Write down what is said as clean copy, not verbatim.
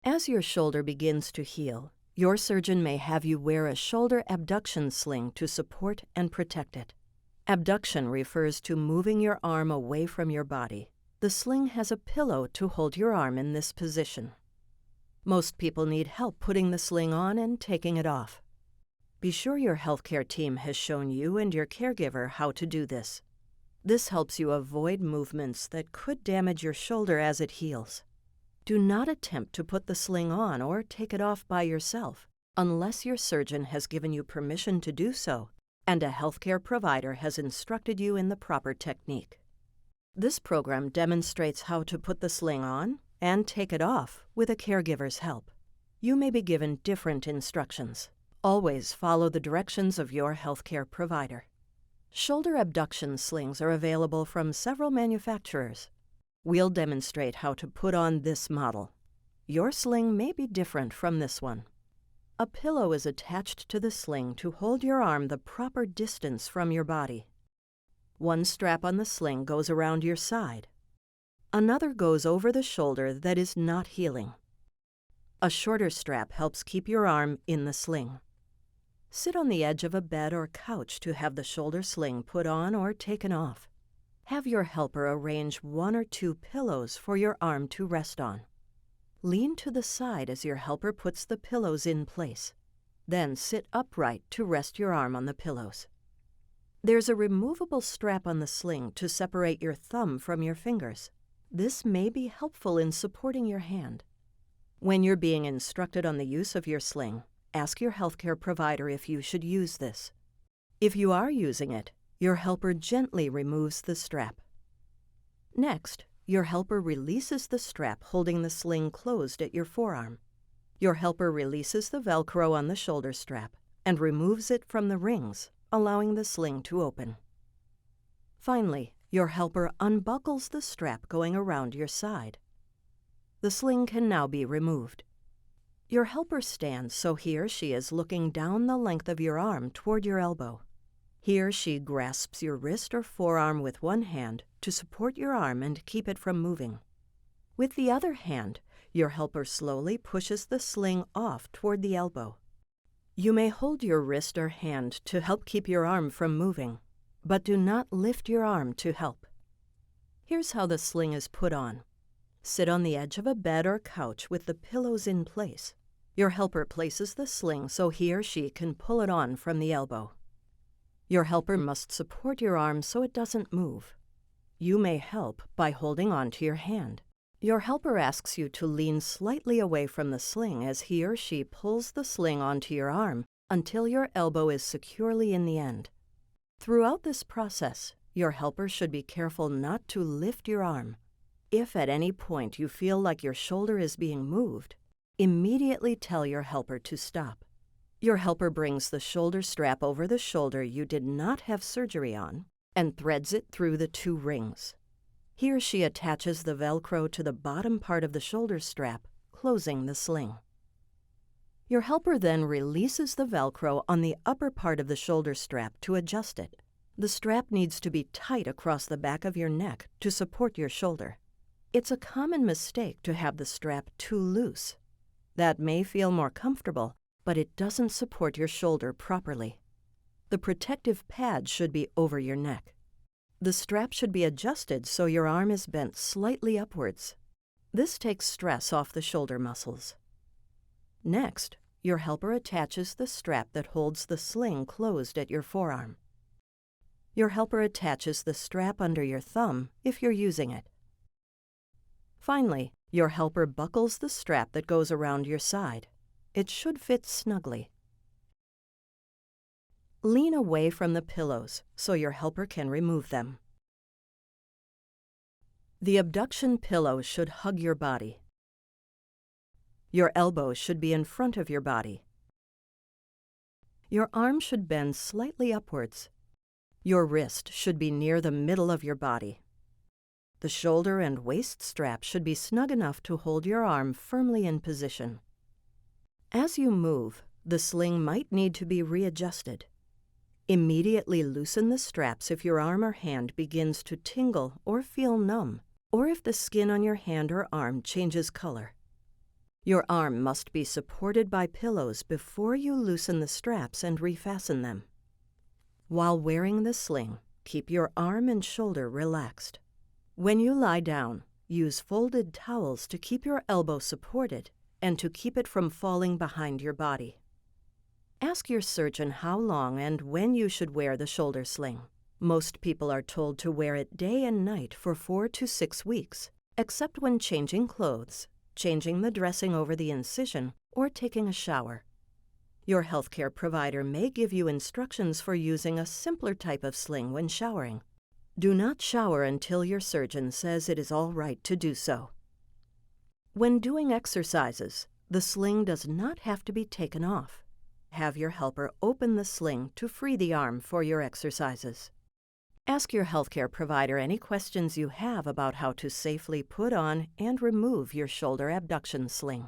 As your shoulder begins to heal, your surgeon may have you wear a shoulder abduction sling to support and protect it. Abduction refers to moving your arm away from your body. The sling has a pillow to hold your arm in this position. Most people need help putting the sling on and taking it off. Be sure your healthcare team has shown you and your caregiver how to do this. This helps you avoid movements that could damage your shoulder as it heals. Do not attempt to put the sling on or take it off by yourself unless your surgeon has given you permission to do so and a healthcare provider has instructed you in the proper technique. This program demonstrates how to put the sling on and take it off with a caregiver's help. You may be given different instructions. Always follow the directions of your healthcare provider. Shoulder abduction slings are available from several manufacturers. We'll demonstrate how to put on this model. Your sling may be different from this one. A pillow is attached to the sling to hold your arm the proper distance from your body. One strap on the sling goes around your side. Another goes over the shoulder that is not healing. A shorter strap helps keep your arm in the sling. Sit on the edge of a bed or couch to have the shoulder sling put on or taken off. Have your helper arrange 1 or 2 pillows for your arm to rest on. Lean to the side as your helper puts the pillows in place. Then sit upright to rest your arm on the pillows. There's a removable strap on the sling to separate your thumb from your fingers. This may be helpful in supporting your hand. When you're being instructed on the use of your sling, ask your healthcare provider if you should use this. If you are using it, your helper gently removes the strap. Next, your helper releases the strap holding the sling closed at your forearm. Your helper releases the Velcro on the shoulder strap and removes it from the rings, allowing the sling to open. Finally, your helper unbuckles the strap going around your side. The sling can now be removed. Your helper stands so he or she is looking down the length of your arm toward your elbow. He or she grasps your wrist or forearm with one hand to support your arm and keep it from moving. With the other hand, your helper slowly pushes the sling off toward the elbow. You may hold your wrist or hand to help keep your arm from moving, but do not lift your arm to help. Here's how the sling is put on. Sit on the edge of a bed or couch with the pillows in place. Your helper places the sling so he or she can pull it on from the elbow. Your helper must support your arm so it doesn't move. You may help by holding on to your hand. Your helper asks you to lean slightly away from the sling as he or she pulls the sling onto your arm until your elbow is securely in the end. Throughout this process, your helper should be careful not to lift your arm. If at any point you feel like your shoulder is being moved, immediately tell your helper to stop. Your helper brings the shoulder strap over the shoulder you did not have surgery on and threads it through the 2 rings. He or she attaches the Velcro to the bottom part of the shoulder strap, closing the sling. Your helper then releases the Velcro on the upper part of the shoulder strap to adjust it. The strap needs to be tight across the back of your neck to support your shoulder. It's a common mistake to have the strap too loose. That may feel more comfortable, but it doesn't support your shoulder properly. The protective pad should be over your neck. The strap should be adjusted so your arm is bent slightly upwards. This takes stress off the shoulder muscles. Next, your helper attaches the strap that holds the sling closed at your forearm. Your helper attaches the strap under your thumb if you're using it. Finally, your helper buckles the strap that goes around your side. It should fit snugly. Lean away from the pillows so your helper can remove them. The abduction pillow should hug your body. Your elbow should be in front of your body. Your arm should bend slightly upwards. Your wrist should be near the middle of your body. The shoulder and waist strap should be snug enough to hold your arm firmly in position. As you move, the sling might need to be readjusted. Immediately loosen the straps if your arm or hand begins to tingle or feel numb, or if the skin on your hand or arm changes color. Your arm must be supported by pillows before you loosen the straps and refasten them. While wearing the sling, keep your arm and shoulder relaxed. When you lie down, use folded towels to keep your elbow supported and to keep it from falling behind your body. Ask your surgeon how long and when you should wear the shoulder sling. Most people are told to wear it day and night for 4 to 6 weeks, except when changing clothes, changing the dressing over the incision, or taking a shower. Your healthcare provider may give you instructions for using a simpler type of sling when showering. Do not shower until your surgeon says it is all right to do so. When doing exercises, the sling does not have to be taken off. Have your helper open the sling to free the arm for your exercises. Ask your healthcare provider any questions you have about how to safely put on and remove your shoulder abduction sling.